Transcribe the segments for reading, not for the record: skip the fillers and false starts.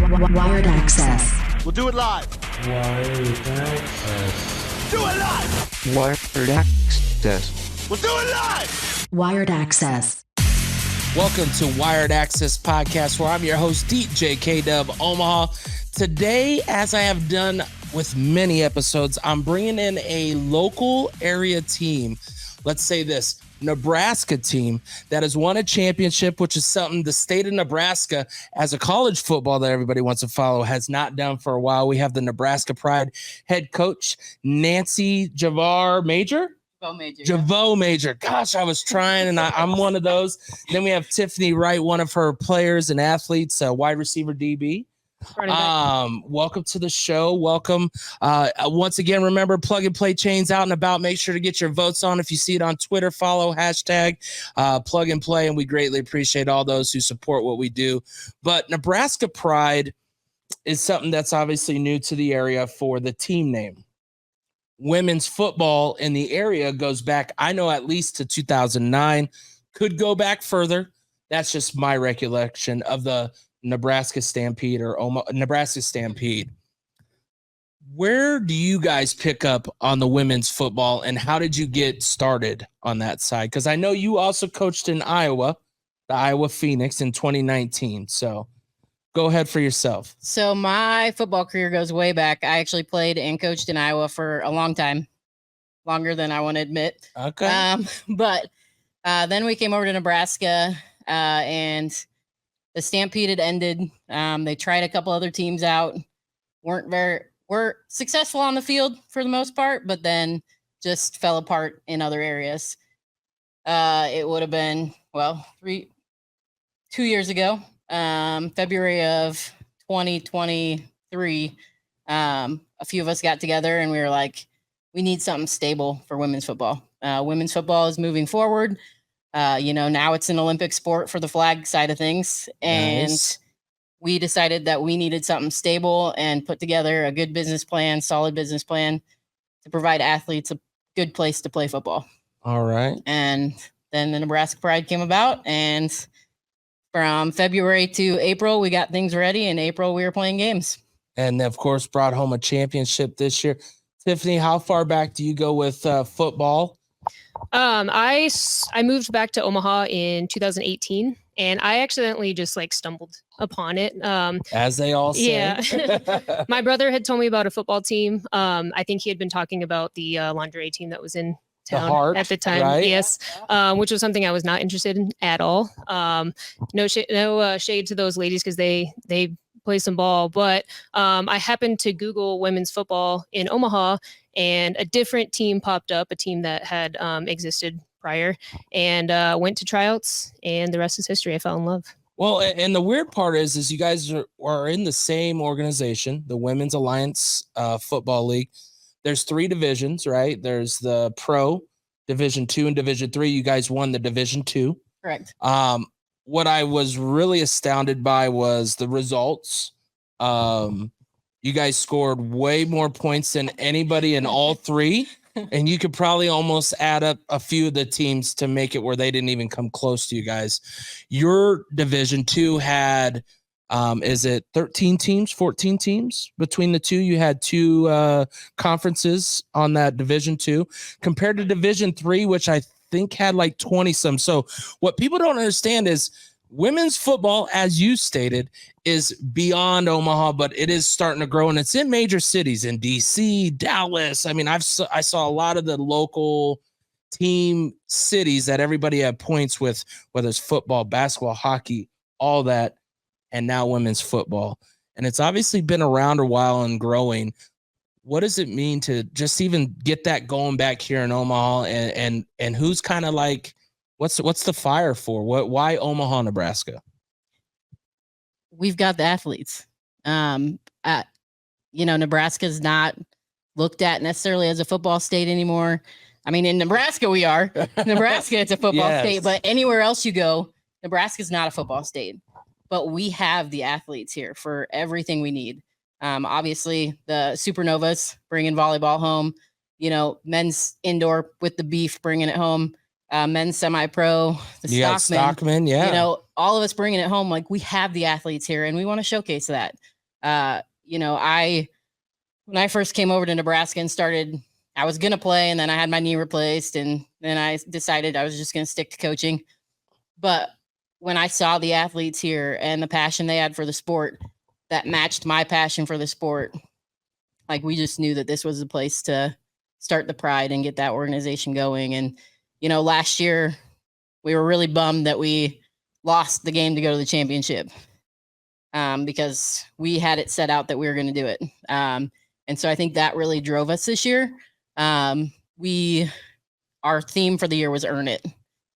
Wired Axcess. We'll do it live. Wired Axcess. Do it live. Wired Axcess. We'll do it live. Wired Axcess. Welcome to Wired Axcess Podcast, where I'm your host, DJ K-Dub Omaha. Today, as I have done with many episodes, I'm bringing in a local area team. Let's say this, Nebraska team that has won a championship, which is something the state of Nebraska, as a college football that everybody wants to follow, has not done for a while. We have the Nebraska Pride head coach, Nancy Javaux-Major. Javaux-Major. Gosh, I was trying, and I'm one of those. Then we have Tiffany Wright, one of her players and athletes, wide receiver DB. Welcome to the show. Welcome. Once again, remember, plug and play chains out and about. Make sure to get your votes on. If you see it on Twitter, follow hashtag plug and play. And we greatly appreciate all those who support what we do. But Nebraska Pride is something that's obviously new to the area for the team name. Women's football in the area goes back, I know, at least to 2009. Could go back further. That's just my recollection of the Nebraska Stampede or Nebraska Stampede. Where do you guys pick up on the women's football, and how did you get started on that side? Because I know you also coached in Iowa, the Iowa Phoenix, in 2019. So go ahead for yourself. So my football career goes way back. I actually played and coached in Iowa for a long time, longer than I want to admit. Okay. But then we came over to Nebraska, and the Stampede had ended. They tried a couple other teams out, were successful on the field for the most part, but then just fell apart in other areas. It would have been, 2 years ago, February of 2023. A few of us got together and we were like, we need something stable for women's football. Women's football is moving forward. Now it's an Olympic sport for the flag side of things. And nice. We decided that we needed something stable and put together a good business plan, solid business plan to provide athletes a good place to play football. All right. And then the Nebraska Pride came about, and from February to April, we got things ready. In April, we were playing games. And of course, brought home a championship this year. Tiffany, how far back do you go with football? I moved back to Omaha in 2018, and I accidentally just stumbled upon it. As they all say. Yeah. My brother had told me about a football team. I think he had been talking about the lingerie team that was in town at the time. Right? Yes. Which was something I was not interested in at all. No shade to those ladies, because they play some ball, but I happened to Google women's football in Omaha, and a different team popped up, a team that had existed prior, and went to tryouts, and the rest is history. I fell in love. Well, and the weird part is you guys are in the same organization, the Women's Alliance Football League. There's 3 divisions, right? There's the Pro, Division 2, and Division 3. You guys won the Division 2. Correct. What I was really astounded by was the results. You guys scored way more points than anybody in all 3. And you could probably almost add up a few of the teams to make it where they didn't even come close to you guys. Your Division 2 had, is it 13 teams, 14 teams between the two? You had 2 conferences on that Division 2 compared to Division 3, which I think had 20 some. So what people don't understand is women's football, as you stated, is beyond Omaha, but it is starting to grow, and it's in major cities in DC, Dallas. I mean, I saw a lot of the local team cities that everybody had points with, whether it's football, basketball, hockey, all that, and now women's football. And it's obviously been around a while and growing. What does it mean to just even get that going back here in Omaha, and who's kind of what's the fire for? Why Omaha, Nebraska? We've got the athletes. Nebraska's not looked at necessarily as a football state anymore. I mean, in Nebraska we are. Nebraska, it's a football state, but anywhere else you go, Nebraska's not a football state. But we have the athletes here for everything we need. Obviously, the Supernovas bringing volleyball home. Men's indoor with the Beef bringing it home. Men's semi-pro, the Stockman, yeah. All of us bringing it home. We have the athletes here, and we want to showcase that. When I first came over to Nebraska and started, I was going to play, and then I had my knee replaced, and then I decided I was just going to stick to coaching. But when I saw the athletes here and the passion they had for the sport that matched my passion for the sport, like, we just knew that this was the place to start the Pride and get that organization going. And, last year we were really bummed that we lost the game to go to the championship, because we had it set out that we were going to do it. And so I think that really drove us this year. Our theme for the year was Earn It.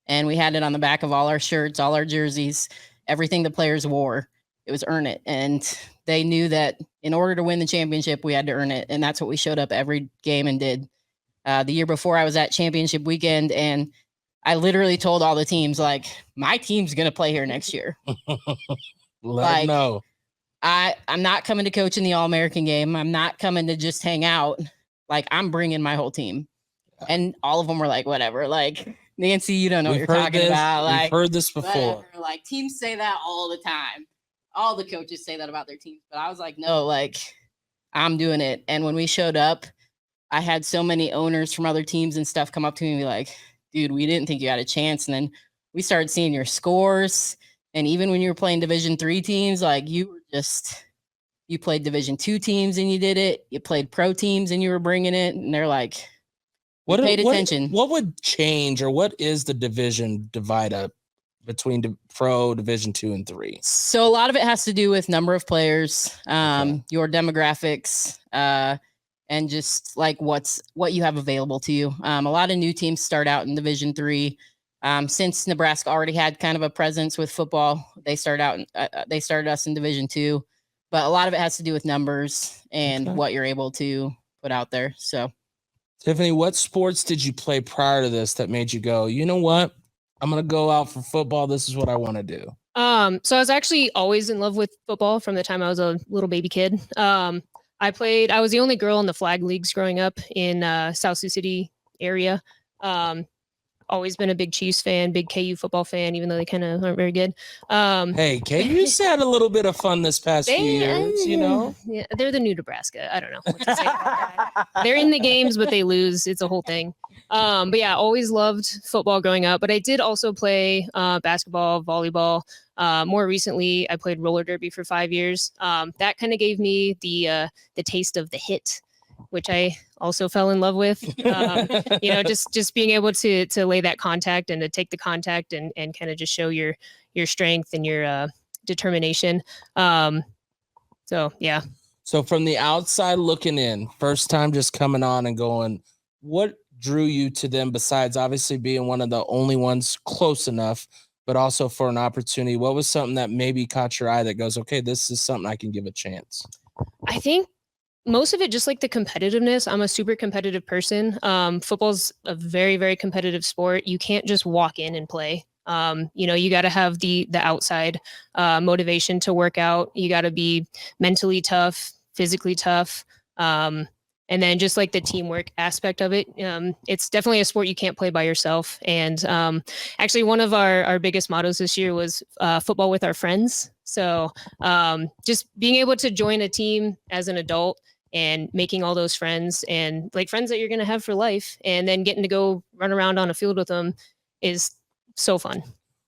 And we had it on the back of all our shirts, all our jerseys, everything the players wore. It was Earn It. And they knew that in order to win the championship, we had to earn it. And that's what we showed up every game and did. The year before, I was at championship weekend, and I literally told all the teams, like, my team's going to play here next year. Let them know. I'm not coming to coach in the All-American game. I'm not coming to just hang out. Like, I'm bringing my whole team. And all of them were like, whatever. Like, Nancy, you don't know what you're talking about. Like, we've heard this before. Whatever. Like, teams say that all the time. All the coaches say that about their teams. But I was like, no, like, I'm doing it. And when we showed up, I had so many owners from other teams and stuff come up to me and be like, dude, we didn't think you had a chance. And then we started seeing your scores. And even when you were playing Division III teams, like, you played Division II teams and you did it. You played pro teams and you were bringing it. And they're like, paid attention. What would change, or what is the division divide up between pro, Division II and III? So a lot of it has to do with number of players, your demographics, and just like what you have available to you. A lot of new teams start out in Division III. Since Nebraska already had kind of a presence with football, they started us in Division II. But a lot of it has to do with numbers and what you're able to put out there. So, Tiffany, what sports did you play prior to this that made you go, you know what? I'm going to go out for football. This is what I want to do. So I was actually always in love with football from the time I was a little baby kid. I was the only girl in the flag leagues growing up in South Sioux City area. Always been a big Chiefs fan, big KU football fan, even though they kind of aren't very good. Hey, KU's had a little bit of fun this past few years, Yeah, they're the new Nebraska. I don't know what to say about that. They're in the games, but they lose. It's a whole thing. But yeah, always loved football growing up. But I did also play basketball, volleyball. More recently, I played roller derby for 5 years. That kind of gave me the taste of the hit, which I also fell in love with. Just being able to lay that contact and to take the contact and kind of just show your strength and your determination. So yeah. So from the outside looking in, first time just coming on and going, what drew you to them besides obviously being one of the only ones close enough, but also for an opportunity? What was something that maybe caught your eye that goes, okay, this is something I can give a chance? I think most of it, just like the competitiveness. I'm a super competitive person. Football's a very, very competitive sport. You can't just walk in and play. You got to have the outside motivation to work out. You got to be mentally tough, physically tough. And then just like the teamwork aspect of it. It's definitely a sport you can't play by yourself. And actually one of our biggest mottos this year was football with our friends. So just being able to join a team as an adult and making all those friends and like friends that you're going to have for life, and then getting to go run around on a field with them is so fun.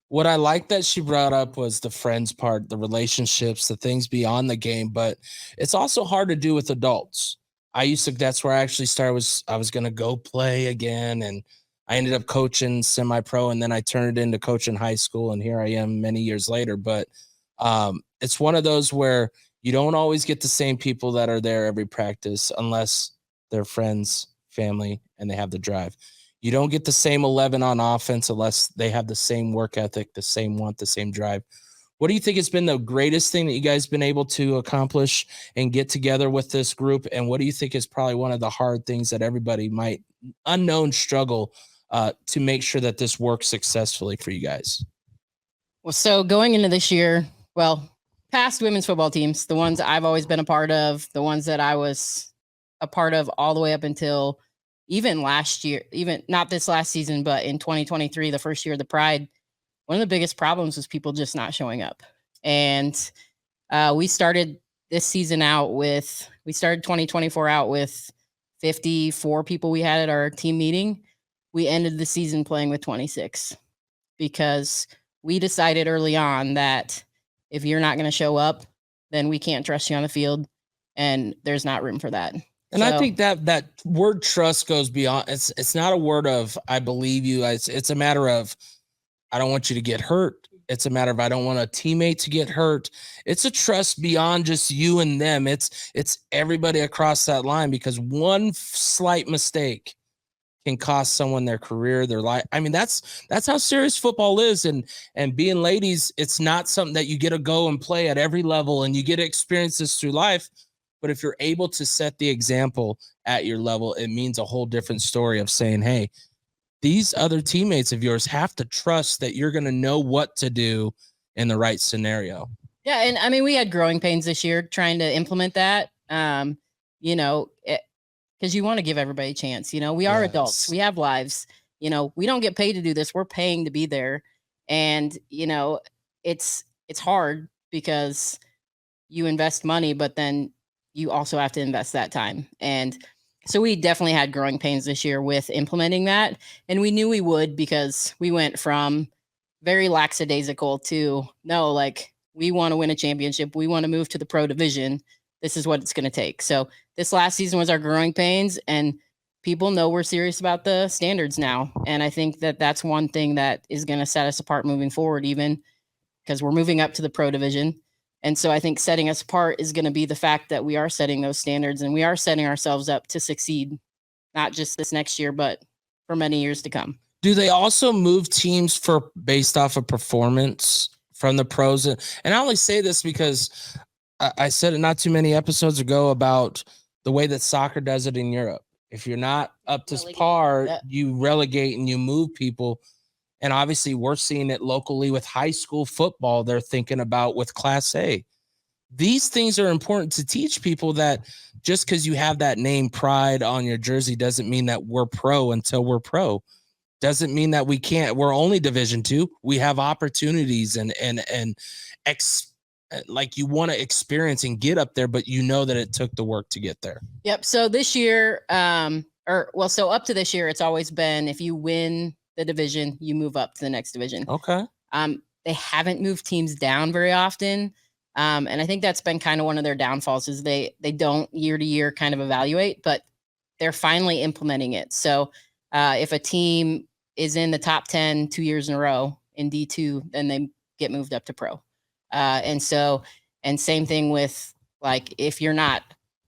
What I like that she brought up was the friends part, the relationships, the things beyond the game, but it's also hard to do with adults. That's where I actually started. I was going to go play again, and I ended up coaching semi-pro, and then I turned it into coaching high school, and here I am many years later. But it's one of those where you don't always get the same people that are there every practice unless they're friends, family, and they have the drive. You don't get the same 11 on offense unless they have the same work ethic, the same want, the same drive. What do you think has been the greatest thing that you guys have been able to accomplish and get together with this group? And what do you think is probably one of the hard things that everybody might struggle to make sure that this works successfully for you guys? Well, so going into this year, past women's football teams, the ones I've always been a part of, the ones that I was a part of all the way up until even last year, even not this last season, but in 2023, the first year of the Pride, one of the biggest problems was people just not showing up. And we started this season we started 2024 out with 54 people we had at our team meeting. We ended the season playing with 26 because we decided early on that if you're not going to show up, then we can't trust you on the field, and there's not room for that. And I think that word trust goes beyond. It's not a word of I believe you. It's a matter of I don't want you to get hurt. It's a matter of I don't want a teammate to get hurt. It's a trust beyond just you and them. It's everybody across that line, because one slight mistake can cost someone their career, their life. I mean, that's how serious football is. And being ladies, it's not something that you get to go and play at every level and you get to experience this through life. But if you're able to set the example at your level, it means a whole different story of saying, hey, these other teammates of yours have to trust that you're going to know what to do in the right scenario. Yeah. And I mean, we had growing pains this year trying to implement that, because you want to give everybody a chance. We are adults. We have lives. We don't get paid to do this. We're paying to be there. And, it's hard because you invest money, but then you also have to invest that time. And so we definitely had growing pains this year with implementing that. And we knew we would, because we went from very lackadaisical to no, like we want to win a championship. We want to move to the pro division. This is what it's going to take. So this last season was our growing pains, and people know we're serious about the standards now. And I think that that's one thing that is going to set us apart moving forward, even because we're moving up to the pro division. And so I think setting us apart is going to be the fact that we are setting those standards and we are setting ourselves up to succeed, not just this next year, but for many years to come. Do they also move teams based off of performance from the pros? And I only say this because I said it not too many episodes ago about the way that soccer does it in Europe. If you're not up to par, you relegate and you move people. And obviously we're seeing it locally with high school football. They're thinking about with Class A. These things are important to teach people that just because you have that name Pride on your jersey doesn't mean that we're pro until we're pro. Doesn't mean that we're only Division II. We have opportunities and like you want to experience and get up there, but you know that it took the work to get there. Yep. So this year, so up to this year, it's always been if you win the division, you move up to the next division. Okay. They haven't moved teams down very often. And I think that's been kind of one of their downfalls is they don't year to year kind of evaluate, but they're finally implementing it. So if a team is in the top 10 2 years in a row in D2, then they get moved up to pro. And same thing with like, if you're not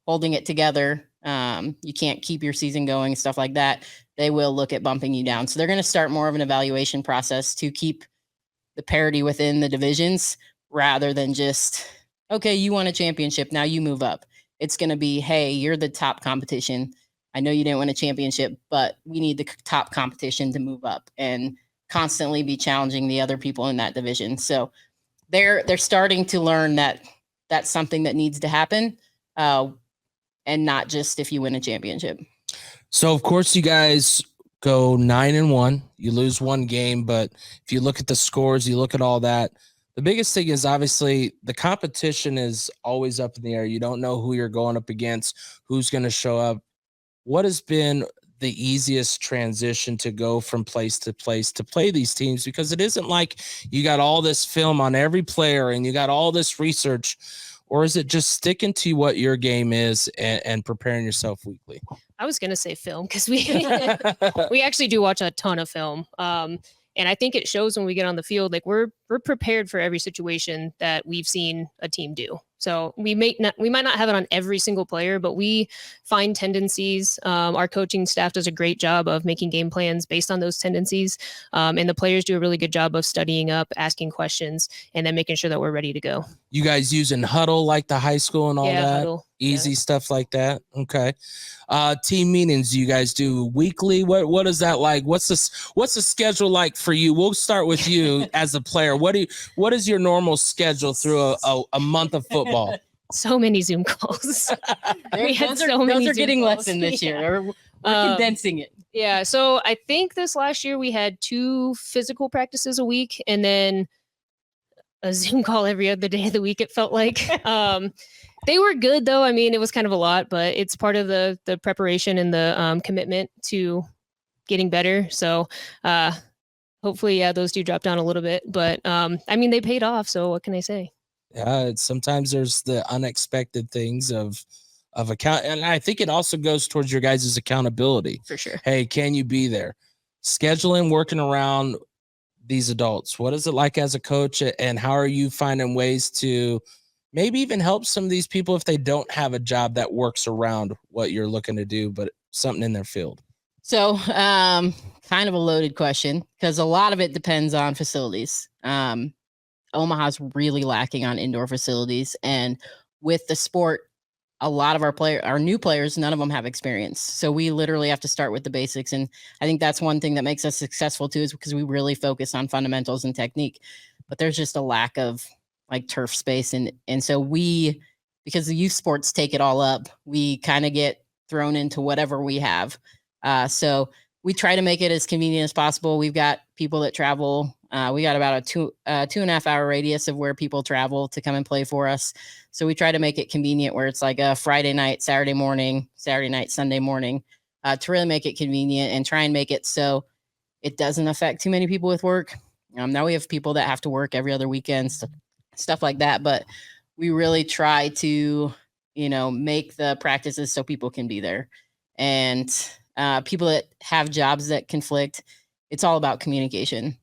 holding it together, you can't keep your season going, stuff like that, they will look at bumping you down. So they're going to start more of an evaluation process to keep the parity within the divisions rather than just, okay, you won a championship, now you move up. It's going to be, hey, you're the top competition. I know you didn't win a championship, but we need the top competition to move up and constantly be challenging the other people in that division. So they're starting to learn that that's something that needs to happen, and not just if you win a championship. So of course you guys go 9-1, you lose one game, but if you look at the scores, you look at all that, the biggest thing is obviously the competition is always up in the air. You don't know who you're going up against, who's going to show up. What has been the easiest transition to go from place to place to play these teams? Because it isn't like you got all this film on every player and you got all this research, or is it just sticking to what your game is and preparing yourself weekly? I was going to say film because we actually do watch a ton of film. And I think it shows when we get on the field, like we're prepared for every situation that we've seen a team do. So we might not have it on every single player, but we find tendencies. Our coaching staff does a great job of making game plans based on those tendencies. And the players do a really good job of studying up, asking questions, and then making sure that we're ready to go. You guys using Huddle like the high school and all that? Huddle. Easy stuff like that. Okay. Team meetings you guys do weekly. What is that like? What's the schedule like for you? We'll start with you as a player. What is your normal schedule through a month of football? So many Zoom calls. Those are getting lessened this year. We're condensing it. Yeah. So I think this last year we had 2 physical practices a week and then a Zoom call every other day of the week, it felt like. They were good though. I mean, it was kind of a lot, but it's part of the preparation and the commitment to getting better. So hopefully, yeah, those do drop down a little bit. But I mean, they paid off. So what can I say? Yeah, sometimes there's the unexpected things of account, and I think it also goes towards your guys' accountability. For sure. Hey, can you be there? Scheduling, working around these adults. What is it like as a coach, and how are you finding ways to maybe even help some of these people if they don't have a job that works around what you're looking to do, but something in their field? So, kind of a loaded question because a lot of it depends on facilities. Omaha's really lacking on indoor facilities, and with the sport, a lot of our new players, none of them have experience. So we literally have to start with the basics. And I think that's one thing that makes us successful too, is because we really focus on fundamentals and technique, but there's just a lack of like turf space. And so because the youth sports take it all up, we kind of get thrown into whatever we have. So we try to make it as convenient as possible. We've got people that travel. We got about a 2.5 hour radius of where people travel to come and play for us. So we try to make it convenient where it's like a Friday night, Saturday morning, Saturday night, Sunday morning, to really make it convenient and try and make it so it doesn't affect too many people with work. Now we have people that have to work every other weekend, stuff like that. But we really try to, make the practices so people can be there. And people that have jobs that conflict, it's all about communication.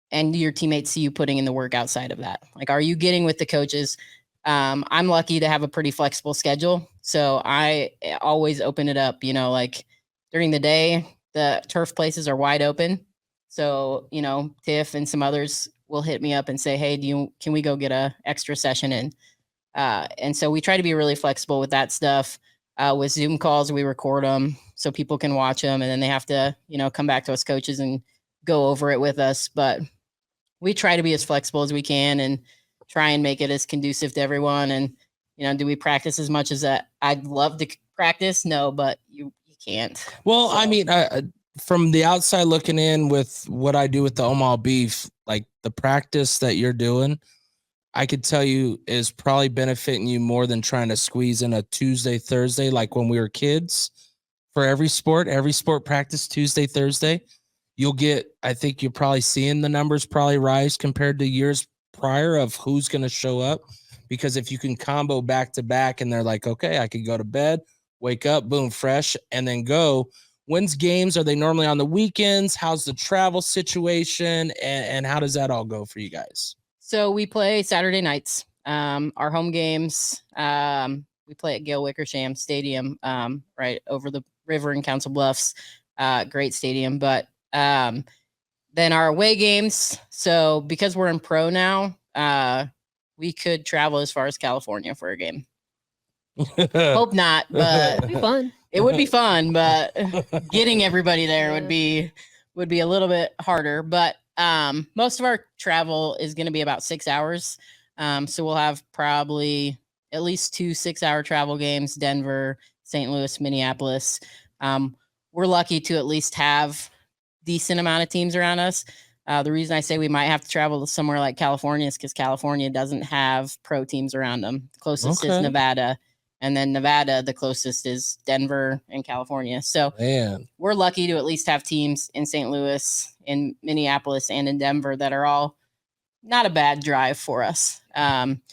And your teammates see you putting in the work outside of that. Like, are you getting with the coaches? I'm lucky to have a pretty flexible schedule. So I always open it up, during the day, the turf places are wide open. So, Tiff and some others will hit me up and say, hey, can we go get a extra session in? And so we try to be really flexible with that stuff. With Zoom calls, we record them so people can watch them, and then they have to, come back to us coaches and go over it with us. But we try to be as flexible as we can and try and make it as conducive to everyone. And, do we practice as much as that? I'd love to practice. No, but you can't. Well, so. I mean, from the outside looking in with what I do with the Omaha Beef, like the practice that you're doing, I could tell you is probably benefiting you more than trying to squeeze in a Tuesday, Thursday, like when we were kids. For every sport practice Tuesday, Thursday, you'll get, I think you're probably seeing the numbers probably rise compared to years prior of who's going to show up. Because if you can combo back to back and they're like, okay, I could go to bed, wake up, boom, fresh, and then go. When's games? Are they normally on the weekends? How's the travel situation? And how does that all go for you guys? So we play Saturday nights. Our home games, we play at Gail Wickersham Stadium, right over the river in Council Bluffs. Great stadium. But then our away games. So because we're in pro now, we could travel as far as California for a game. Hope not, but it'd be fun. It would be fun, but getting everybody there would be a little bit harder. But most of our travel is going to be about 6 hours. So we'll have probably at least 2 6-hour travel games, Denver, St. Louis, Minneapolis. We're lucky to at least have decent amount of teams around us. The reason I say we might have to travel to somewhere like California is because California doesn't have pro teams around them. The closest is Nevada. And then Nevada, the closest is Denver and California. So we're lucky to at least have teams in St. Louis, in Minneapolis, and in Denver that are all not a bad drive for us.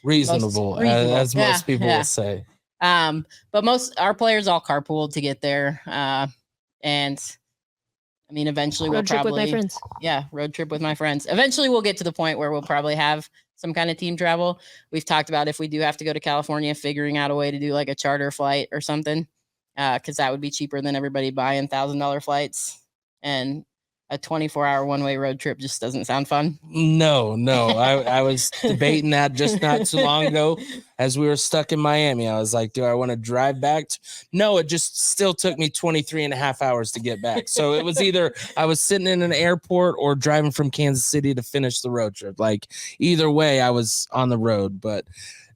Reasonable. As most people will say. But our players all carpooled to get there. And I mean, eventually road trip with my friends. Yeah, road trip with my friends. Eventually we'll get to the point where we'll probably have some kind of team travel. We've talked about if we do have to go to California, figuring out a way to do like a charter flight or something, because that would be cheaper than everybody buying $1,000 flights. And a 24-hour one-way road trip just doesn't sound fun. No. I was debating that just not too long ago as we were stuck in Miami. I was like, do I want to drive back? No, it just still took me 23.5 hours to get back. So it was either I was sitting in an airport or driving from Kansas City to finish the road trip. Like either way, I was on the road. But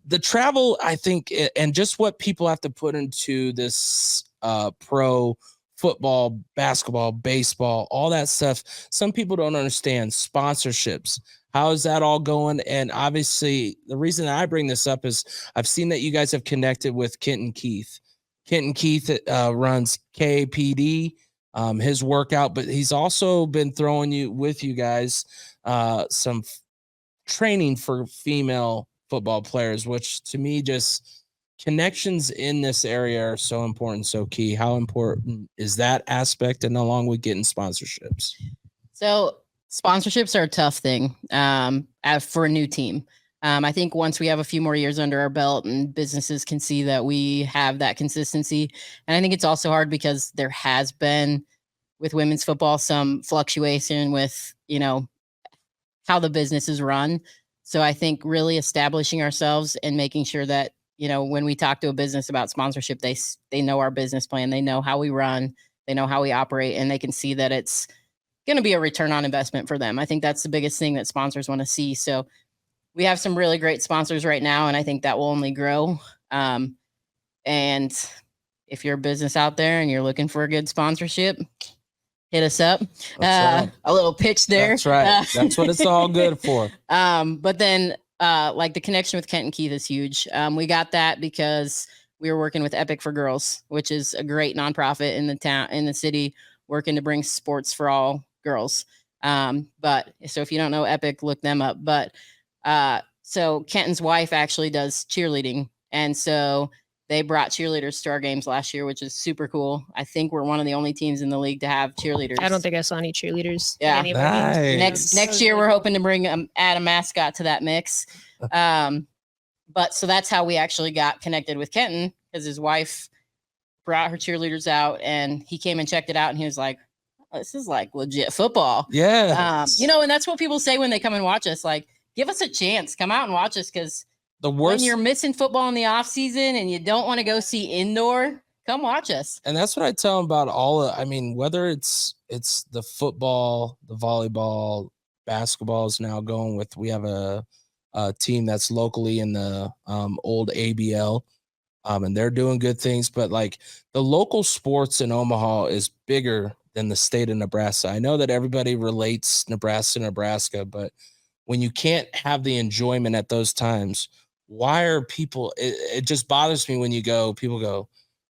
the travel, I think, and just what people have to put into this pro football, basketball, baseball, all that stuff. Some people don't understand sponsorships, How is that all going? And obviously, the reason I bring this up is I've seen that you guys have connected with Kenton Keith. Kenton Keith runs KPD, his workout, but he's also been throwing with you guys some training for female football players, which to me just connections in this area are so important, so key. How important is that aspect, and along with getting sponsorships? So sponsorships are a tough thing for a new team. I think once we have a few more years under our belt and businesses can see that we have that consistency. And I think it's also hard because there has been with women's football some fluctuation with, how the business is run. So I think really establishing ourselves and making sure that, when we talk to a business about sponsorship, they know our business plan, they know how we run, they know how we operate, and they can see that it's going to be a return on investment for them. I think that's the biggest thing that sponsors want to see. So we have some really great sponsors right now, and I think that will only grow. And if you're a business out there and you're looking for a good sponsorship, hit us up. A little pitch there. That's right. That's what it's all good for. But then like the connection with Kenton Keith is huge. We got that because we were working with Epic for Girls, which is a great nonprofit in the city, working to bring sports for all girls. But so if you don't know Epic, look them up. But so Kenton's wife actually does cheerleading. And so they brought cheerleaders to our games last year, which is super cool. I think we're one of the only teams in the league to have cheerleaders. I don't think I saw any cheerleaders. Yeah. Nice. Next year, we're hoping to bring add a mascot to that mix. But so that's how we actually got connected with Kenton, because his wife brought her cheerleaders out and he came and checked it out and he was like, oh, this is like legit football. Yeah. And that's what people say when they come and watch us, like, give us a chance, come out and watch us. Cause when you're missing football in the off season and you don't want to go see indoor, come watch us. And that's what I tell them about whether it's the football, the volleyball, basketball is now going with, we have a team that's locally in the old ABL. And they're doing good things, but like the local sports in Omaha is bigger than the state of Nebraska. I know that everybody relates Nebraska, but when you can't have the enjoyment at those times, why are people, it just bothers me when people go,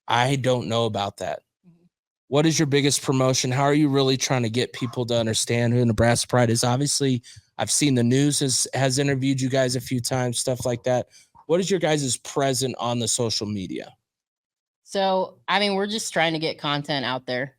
I don't know about that. Mm-hmm. What is your biggest promotion? How are you really trying to get people to understand who Nebraska Pride is? Obviously, I've seen the news has interviewed you guys a few times, stuff like that. What is your guys' present on the social media? So, we're just trying to get content out there.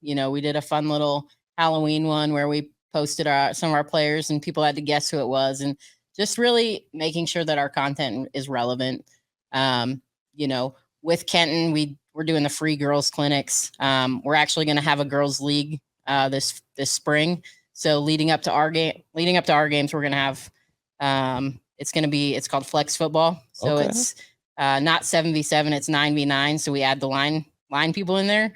We did a fun little Halloween one where we posted some of our players and people had to guess who it was, and just really making sure that our content is relevant. With Kenton, we're doing the free girls clinics. We're actually going to have a girls league this spring. So leading up to our games, we're going to have it's called flex football. So It's not 7v7, it's 9v9. So we add the line people in there,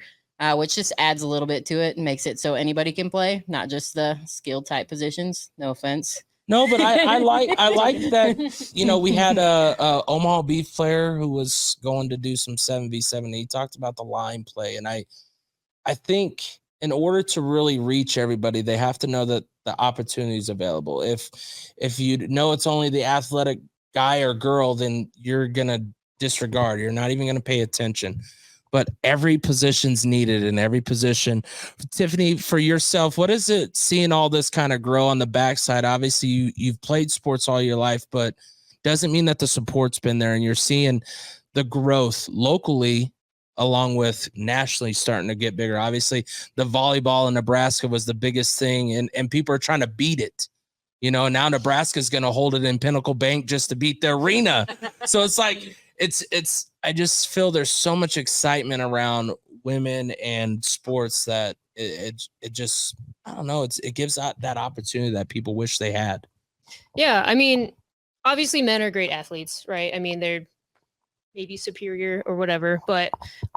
which just adds a little bit to it and makes it so anybody can play, not just the skill type positions. No offense. No, but I like that. We had a Omaha Beef player who was going to do some 7v7. He talked about the line play, and I think in order to really reach everybody, they have to know that the opportunity is available. If you know it's only the athletic guy or girl, then you're gonna disregard. You're not even gonna pay attention. But every position's needed in every position. Tiffany, for yourself, what is it seeing all this kind of grow on the backside? Obviously, you've played sports all your life, but doesn't mean that the support's been there, and you're seeing the growth locally along with nationally starting to get bigger. Obviously, the volleyball in Nebraska was the biggest thing, and people are trying to beat it. Now Nebraska's going to hold it in Pinnacle Bank just to beat the arena. So it's like, I just feel there's so much excitement around women and sports that it just, I don't know, it gives out that opportunity that people wish they had. Yeah. Obviously men are great athletes, right? They're maybe superior or whatever, but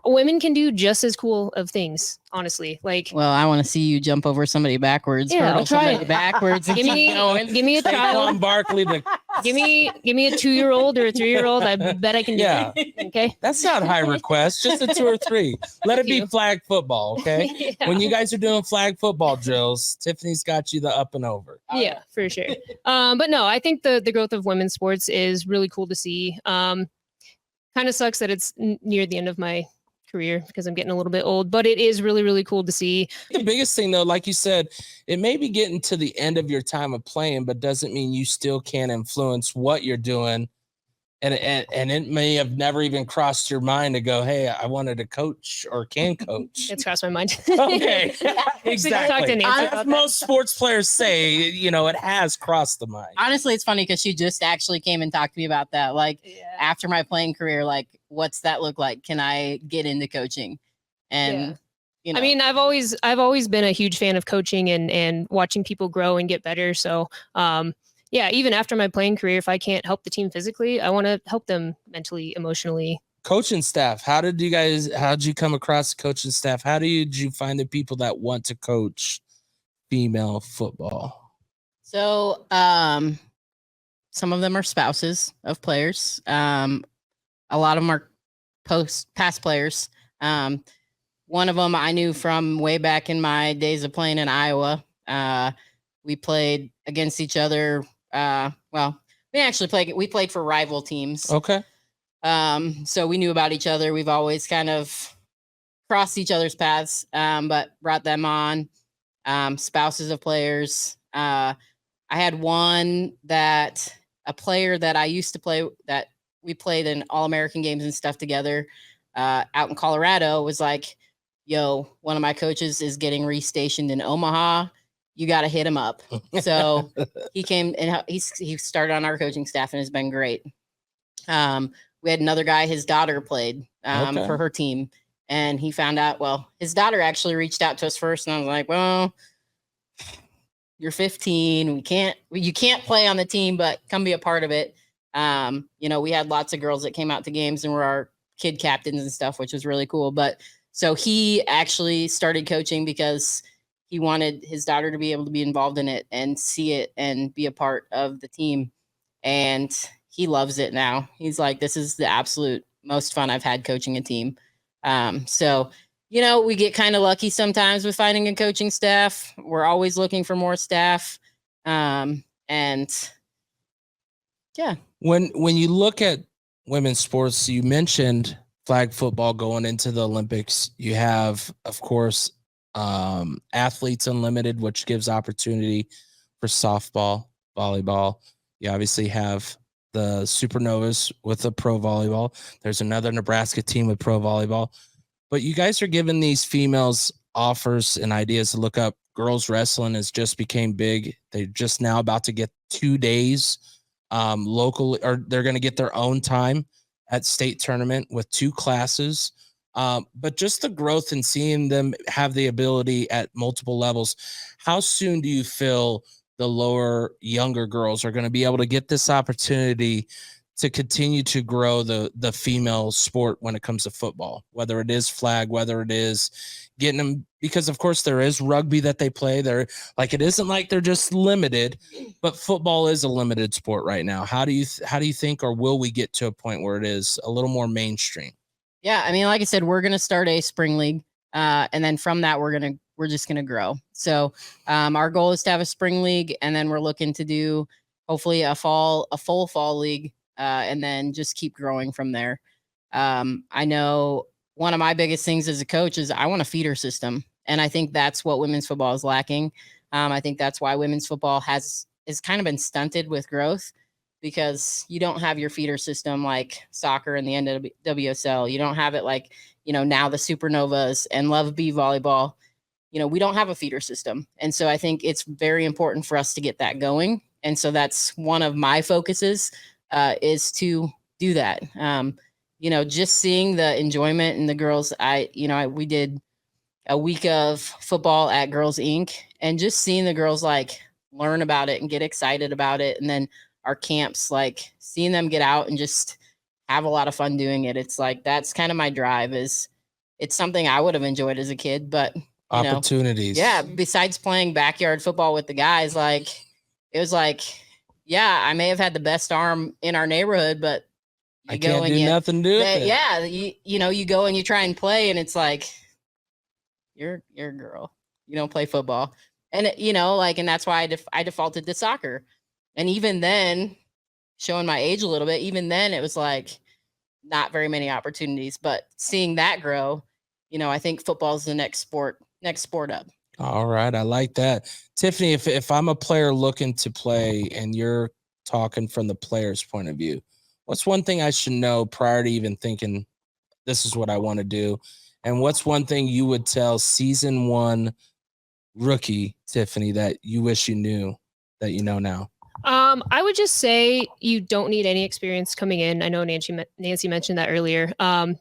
women can do just as cool of things, honestly. Well, I want to see you jump over somebody backwards. Yeah, I'll try backwards. give me a try. Barkley to Give me a 2-year-old or a 3-year-old. I bet I can do it. Okay. That's not high request. Just a 2 or 3. Let it be flag football. Okay. When you guys are doing flag football drills, Tiffany's got you the up and over. Yeah, for sure. But no, I think the growth of women's sports is really cool to see. Kind of sucks that it's near the end of my career because I'm getting a little bit old, but it is really, really cool to see. The biggest thing though, like you said, it may be getting to the end of your time of playing, but doesn't mean you still can't influence what you're doing. And it may have never even crossed your mind to go, hey, I wanted to coach or can coach. It's crossed my mind. Okay. Exactly. Honestly, most sports players say, it has crossed the mind. Honestly, it's funny because she just actually came and talked to me about that. Like after my playing career, like what's that look like? Can I get into coaching? And I mean, I've always been a huge fan of coaching and watching people grow and get better. So even after my playing career, if I can't help the team physically, I want to help them mentally, emotionally. Coaching staff. How'd you come across the coaching staff? How did you find the people that want to coach female football? So some of them are spouses of players. A lot of them are past players. One of them I knew from way back in my days of playing in Iowa. We played against each other. We played for rival teams. Okay. So we knew about each other. We've always kind of crossed each other's paths, but brought them on. Spouses of players. I had a player that I used to play that we played in All-American games and stuff together out in Colorado was like, yo, one of my coaches is getting restationed in Omaha. You got to hit him up. So he came and he started on our coaching staff and has been great. We had another guy, his daughter played for her team, and he found out, his daughter actually reached out to us first. And I was like, well, you're 15. You can't play on the team, but come be a part of it. We had lots of girls that came out to games and were our kid captains and stuff, which was really cool. But so he actually started coaching because he wanted his daughter to be able to be involved in it and see it and be a part of the team. And he loves it now. He's like, this is the absolute most fun I've had coaching a team. We get kind of lucky sometimes with finding a coaching staff. We're always looking for more staff. When you look at women's sports, you mentioned flag football going into the Olympics. You have, of course, Athletes Unlimited, which gives opportunity for softball, volleyball. You obviously have the Supernovas with the pro volleyball. There's another Nebraska team with pro volleyball. But you guys are giving these females offers and ideas to look up. Girls wrestling has just became big. They're just now about to get 2 days locally, or they're going to get their own time at state tournament with 2 classes. But just the growth and seeing them have the ability at multiple levels. How soon do you feel the younger girls are going to be able to get this opportunity to continue to grow the female sport when it comes to football, whether it is flag, whether it is getting them, because of course there is rugby that they play. They're like, it isn't like they're just limited, but football is a limited sport right now. How do you think, or will we get to a point where it is a little more mainstream? Yeah. I mean, like I said, we're going to start a spring league. And then from that, we're just going to grow. So our goal is to have a spring league, and then we're looking to do hopefully a full fall league. And then just keep growing from there. I know one of my biggest things as a coach is I want a feeder system. And I think that's what women's football is lacking. I think that's why women's football has kind of been stunted with growth, because you don't have your feeder system like soccer and the NWSL. You don't have it like, now the Supernovas and Love B volleyball. We don't have a feeder system. And so I think it's very important for us to get that going. And so that's one of my focuses, is to do that. Just seeing the enjoyment in the girls. We did a week of football at Girls Inc. and just seeing the girls like learn about it and get excited about it. And then our camps, like seeing them get out and just have a lot of fun doing it. It's like, that's kind of my drive. It's something I would have enjoyed as a kid, but opportunities. Besides playing backyard football with the guys, like it was like, yeah, I may have had the best arm in our neighborhood, but I can't do nothing to it. Yeah, you go and you try and play, and it's like, you're a girl. You don't play football, and and that's why I defaulted to soccer. And even then, showing my age a little bit, even then it was like not very many opportunities. But seeing that grow, I think football is the next sport up. All right. I like that. Tiffany, if I'm a player looking to play and you're talking from the player's point of view, what's one thing I should know prior to even thinking this is what I want to do? And what's one thing you would tell season 1 rookie Tiffany that you wish you knew that you know now? I would just say you don't need any experience coming in. I know Nancy mentioned that earlier.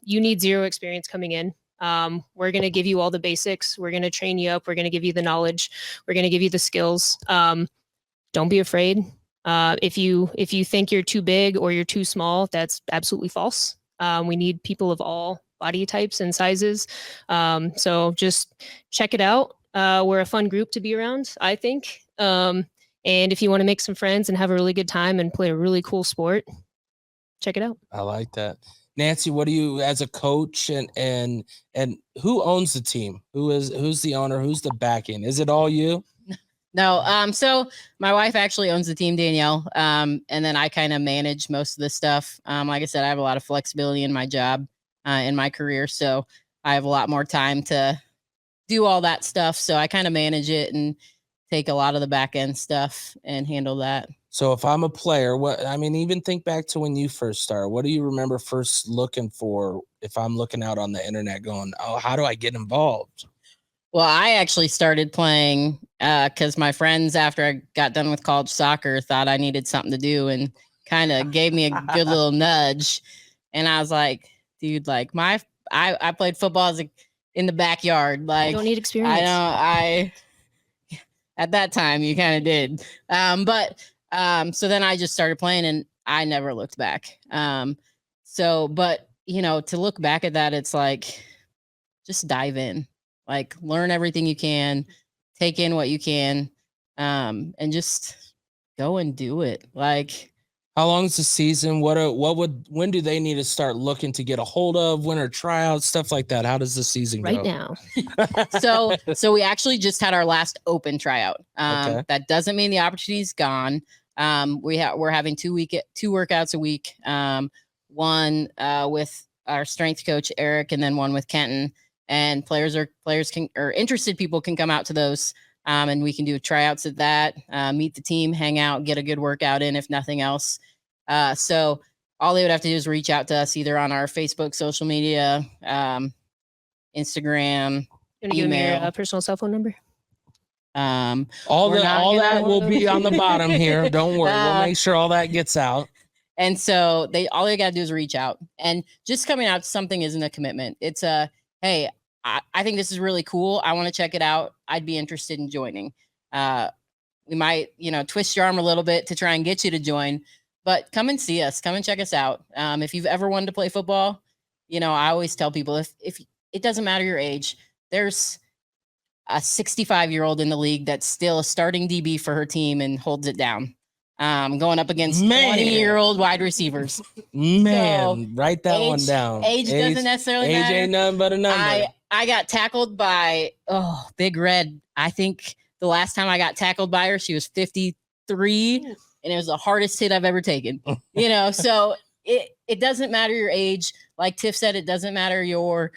You need 0 experience coming in. We're going to give you all the basics. We're going to train you up. We're going to give you the knowledge. We're going to give you the skills. Don't be afraid. If you think you're too big or you're too small, that's absolutely false. We need people of all body types and sizes. So just check it out. We're a fun group to be around, I think. And if you want to make some friends and have a really good time and play a really cool sport, check it out. I like that. Nancy, what do you, as a coach, and who owns the team? Who's the owner? Who's the backing? Is it all you? No. So my wife actually owns the team, Danielle. And then I kind of manage most of the stuff. Like I said, I have a lot of flexibility in my job, in my career. So I have a lot more time to do all that stuff. So I kind of manage it and take a lot of the back end stuff and handle that. So if I'm a player, even think back to when you first started. What do you remember first looking for if I'm looking out on the internet going, oh, how do I get involved? Well, I actually started playing because my friends, after I got done with college soccer, thought I needed something to do and kind of gave me a good little nudge. And I was like, dude, like I played football in the backyard. Like, you don't need experience. At that time you kind of did. So then I just started playing and I never looked back. But to look back at that, it's like, just dive in, like learn everything you can, take in what you can, and just go and do it. Like, how long is the season? When do they need to start looking to get a hold of winter tryouts, stuff like that? How does the season go? Right now. So we actually just had our last open tryout. Okay. That doesn't mean the opportunity's gone. We're having 2 workouts a week. One with our strength coach Eric, and then one with Kenton. And interested people can come out to those. And we can do tryouts at that, meet the team, hang out, get a good workout in, if nothing else. So all they would have to do is reach out to us either on our Facebook, social media, Instagram, You want to give me your personal cell phone number? All that will be on the bottom here. Don't worry. We'll make sure all that gets out. And so all they got to do is reach out. And just coming out to something isn't a commitment. It's hey, I think this is really cool. I want to check it out. I'd be interested in joining. We might, twist your arm a little bit to try and get you to join, but come and see us. Come and check us out. If you've ever wanted to play football, I always tell people if it doesn't matter your age, there's a 65-year-old in the league that's still a starting DB for her team and holds it down. Going up against 20-year-old wide receivers. Write that one down. Age doesn't necessarily matter. Age ain't nothing but a number. I got tackled by Big Red. I think the last time I got tackled by her, she was 53, and it was the hardest hit I've ever taken. So it doesn't matter your age. Like Tiff said, it doesn't matter your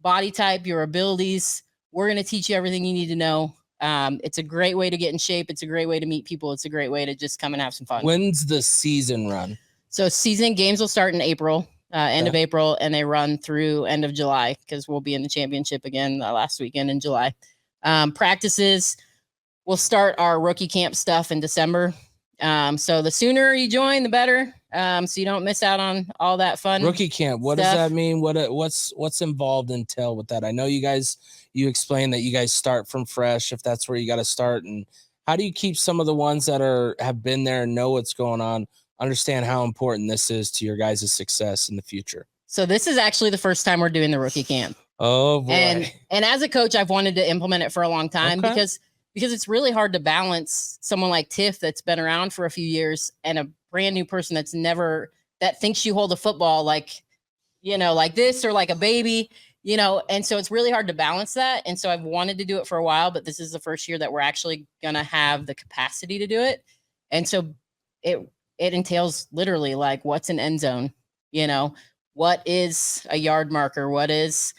body type, your abilities. We're going to teach you everything you need to know. It's a great way to get in shape. It's a great way to meet people. It's a great way to just come and have some fun. When's the season run? So season games will start in April. End of April, and they run through end of July because we'll be in the championship again last weekend in July. Practices, we'll start our rookie camp stuff in December. So the sooner you join, the better. So you don't miss out on all that fun. Rookie camp. What does that mean? What's involved entail with that? I know you explained that you guys start from fresh, if that's where you got to start. And how do you keep some of the ones that have been there and know what's going on, understand how important this is to your guys' success in the future? So this is actually the first time we're doing the rookie camp. Oh boy. And as a coach, I've wanted to implement it for a long time because because it's really hard to balance someone like Tiff that's been around for a few years and a brand new person that thinks you hold a football like, like this or like a baby, and so it's really hard to balance that. And so I've wanted to do it for a while, but this is the first year that we're actually going to have the capacity to do it. And so it entails literally like, what's an end zone? What is a yard marker? What is,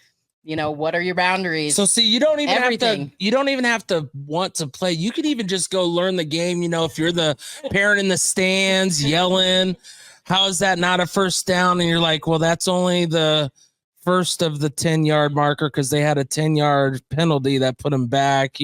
what are your boundaries? So see, you don't even have to want to play. You can even just go learn the game. If you're the parent in the stands yelling, how is that not a first down? And you're like, well, that's only the first of the 10-yard marker because they had a 10-yard penalty that put them back,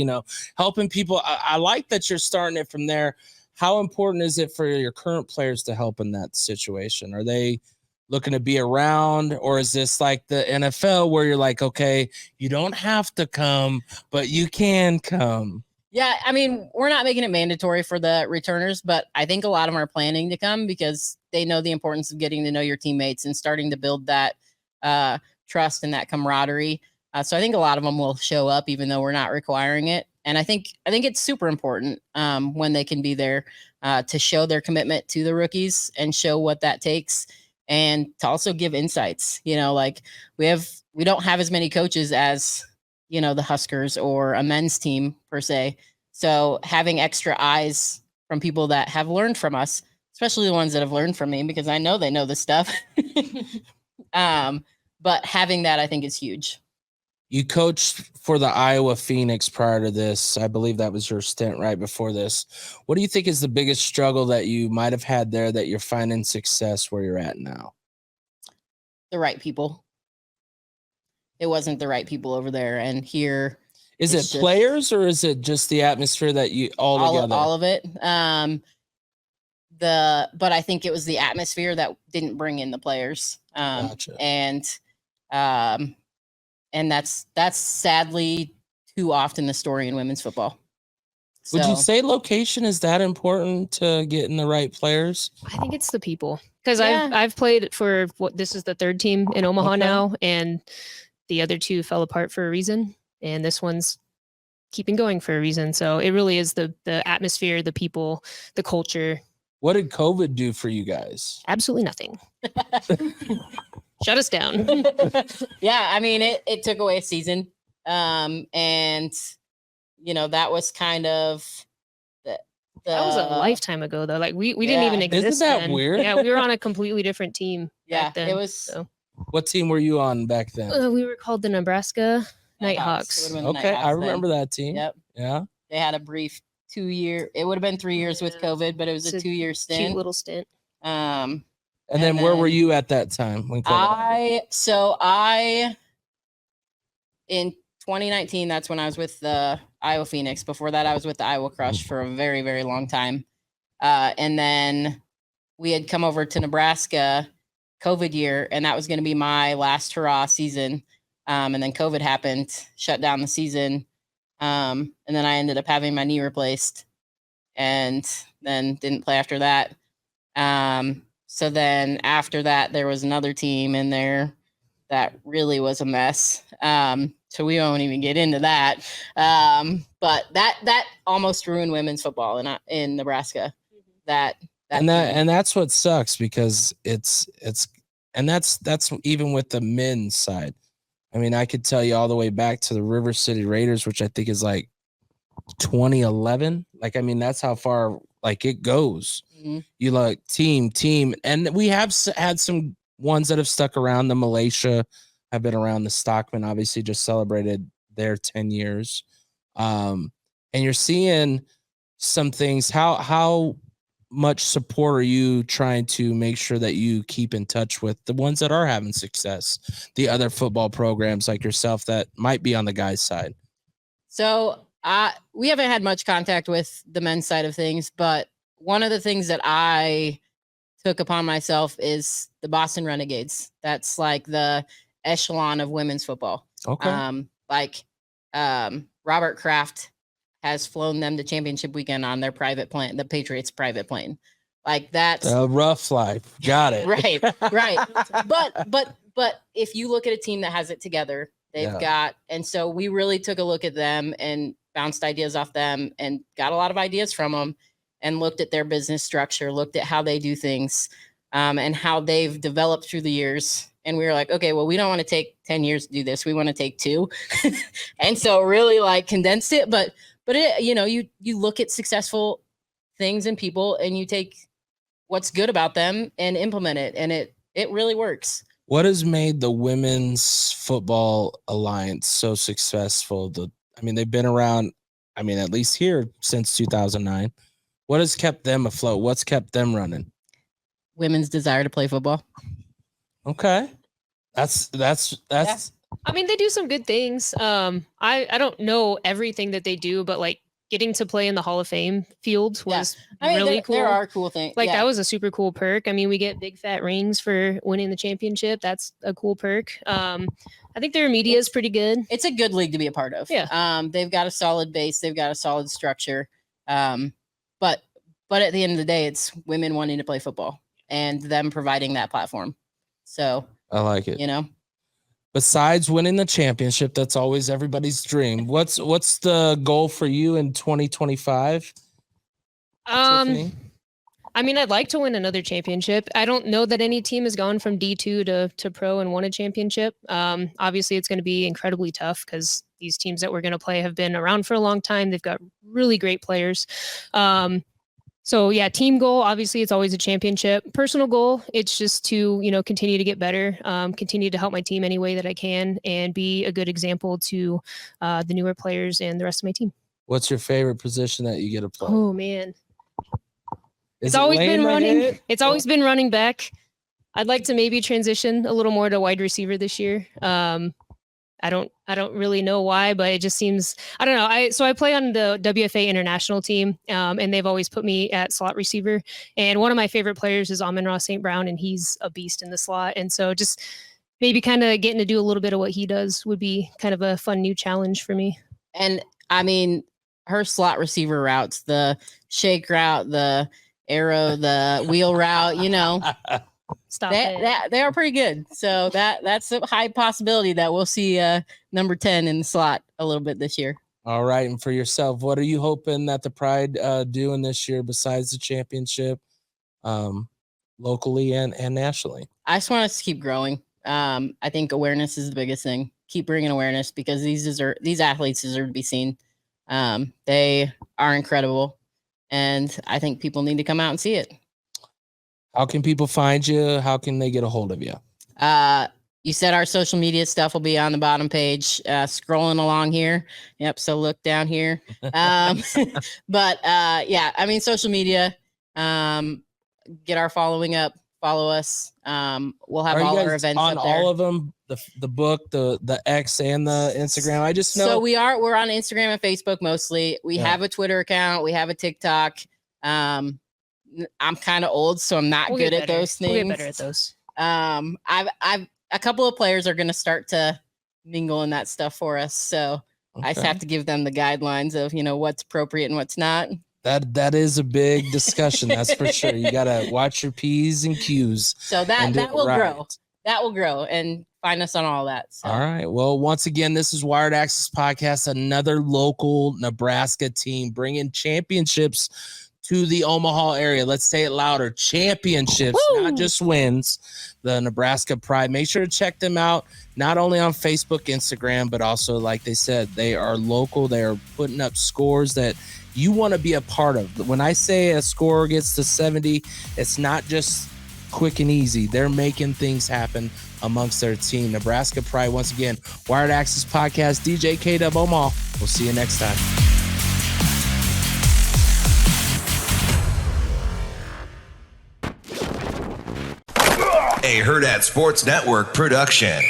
helping people. I like that you're starting it from there. How important is it for your current players to help in that situation? Are they looking to be around, or is this like the NFL where you're like, okay, you don't have to come, but you can come? Yeah, I mean, we're not making it mandatory for the returners, but I think a lot of them are planning to come because they know the importance of getting to know your teammates and starting to build that trust and that camaraderie. So I think a lot of them will show up, even though we're not requiring it. And I think it's super important when they can be there to show their commitment to the rookies and show what that takes. And to also give insights, like we don't have as many coaches as, the Huskers or a men's team per se. So having extra eyes from people that have learned from us, especially the ones that have learned from me, because I know they know this stuff. But having that, I think, is huge. You coached for the Iowa Phoenix prior to this. I believe that was your stint right before this. What do you think is the biggest struggle that you might have had there that you're finding success where you're at now? The right people. It wasn't the right people over there. And here. Is it players or is it just the atmosphere that you all together? All of it. But I think it was the atmosphere that didn't bring in the players. Gotcha. And that's sadly too often the story in women's football. So, would you say location is that important to getting the right players? I think it's the people, because I've played for this is the third team in Omaha now, and the other two fell apart for a reason, and this one's keeping going for a reason. So it really is the atmosphere, the people, the culture. What did COVID do for you guys? Absolutely nothing. Shut us down. Yeah, I mean, it took away a season. And, that was kind of that was a lifetime ago, though. Like, we didn't even exist. Isn't that then. weird? Yeah, we were on a completely different team. Yeah, back then, it was. So. What team were you on back then? We were called the Nebraska Nighthawks. Okay, I remember that team. Yep. Yeah. They had a brief 2-year. It would have been 3 years with COVID, but it was a 2-year stint. Cute little stint. And then where were you at that time? When I in 2019, that's when I was with the Iowa Phoenix. Before that, I was with the Iowa Crush for a very, very long time. And then we had come over to Nebraska COVID year, and that was going to be my last hurrah season. And then COVID happened, shut down the season. And then I ended up having my knee replaced and then didn't play after that. So then after that, there was another team in there that really was a mess. So we won't even get into that. But that almost ruined women's football in Nebraska. And that's what sucks, because it's that's even with the men's side. I mean, I could tell you all the way back to the River City Raiders, which I think is like 2011. Like, I mean, that's how far like it goes. Mm-hmm. You like team, and we have had some ones that have stuck around. The Malaysia have been around. The Stockman obviously just celebrated their 10 years. And you're seeing some things. How much support are you trying to make sure that you keep in touch with the ones that are having success, the other football programs like yourself that might be on the guys' side? So we haven't had much contact with the men's side of things, but one of the things that I took upon myself is the Boston Renegades. That's like the echelon of women's football. Okay. Robert Kraft has flown them to championship weekend on their private plane, the Patriots' private plane. Like, that's a rough life. Got it. Right. But if you look at a team that has it together, they've got, and so we really took a look at them, and bounced ideas off them and got a lot of ideas from them and looked at their business structure, looked at how they do things, and how they've developed through the years. And we were like, okay, well, we don't want to take 10 years to do this. We want to take 2. And so really like condensed it. But it, you look at successful things and people and you take what's good about them and implement it. And it really works. What has made the Women's Football Alliance so successful? They've been around, at least here since 2009. What has kept them afloat? What's kept them running? Women's desire to play football. Okay. That's Yeah. They do some good things. I don't know everything that they do, but like getting to play in the Hall of Fame field was really cool. There are cool things. Like that was a super cool perk. We get big fat rings for winning the championship. That's a cool perk. I think their media is pretty good. It's a good league to be a part of. Yeah. They've got a solid base. They've got a solid structure. But at the end of the day, it's women wanting to play football and them providing that platform. So I like it. Besides winning the championship, that's always everybody's dream. What's the goal for you in 2025? Tiffany? I'd like to win another championship. I don't know that any team has gone from D2 to pro and won a championship. Obviously, it's going to be incredibly tough because these teams that we're going to play have been around for a long time. They've got really great players. So yeah, team goal, obviously it's always a championship. Personal goal, it's just to, continue to get better, continue to help my team any way that I can and be a good example to the newer players and the rest of my team. What's your favorite position that you get to play? Oh man. It's always been running. It's always been running back. I'd like to maybe transition a little more to wide receiver this year. I don't really know why, but it just seems, I don't know. I play on the WFA international team, and they've always put me at slot receiver. And one of my favorite players is Amon-Ra St. Brown, and he's a beast in the slot. And so just maybe kind of getting to do a little bit of what he does would be kind of a fun new challenge for me. And her slot receiver routes, the shake route, the arrow, the wheel route, Stop it. They are pretty good. So that's a high possibility that we'll see number 10 in the slot a little bit this year. All right. And for yourself, what are you hoping that the Pride doing this year besides the championship, locally and nationally? I just want us to keep growing. I think awareness is the biggest thing. Keep bringing awareness because these athletes deserve to be seen. They are incredible. And I think people need to come out and see it. How can people find you? How can they get a hold of you? You said our social media stuff will be on the bottom page, scrolling along here. Yep. So look down here. But social media, get our following up, follow us. We'll have all our events on up there. all of them, the book, the X and the Instagram. I just know. So we're on Instagram and Facebook mostly. We have a Twitter account. We have a TikTok. I'm kind of old, so I'm not good at those things. We'll get better at those. I've a couple of players are going to start to mingle in that stuff for us. So I just have to give them the guidelines of, what's appropriate and what's not. That is a big discussion. That's for sure. You got to watch your P's and Q's. So that will grow. That will grow and find us on all that. So. All right. Well, once again, this is Wired Axcess Podcast, another local Nebraska team bringing championships to the Omaha area. Let's say it louder. Championships, not just wins. The Nebraska Pride. Make sure to check them out, not only on Facebook, Instagram, but also, like they said, they are local. They are putting up scores that you want to be a part of. When I say a score gets to 70, it's not just quick and easy. They're making things happen amongst their team. Nebraska Pride, once again, Wired Axcess Podcast, DJ K-Dub Omaha. We'll see you next time. A Hurrdat Sports Network production.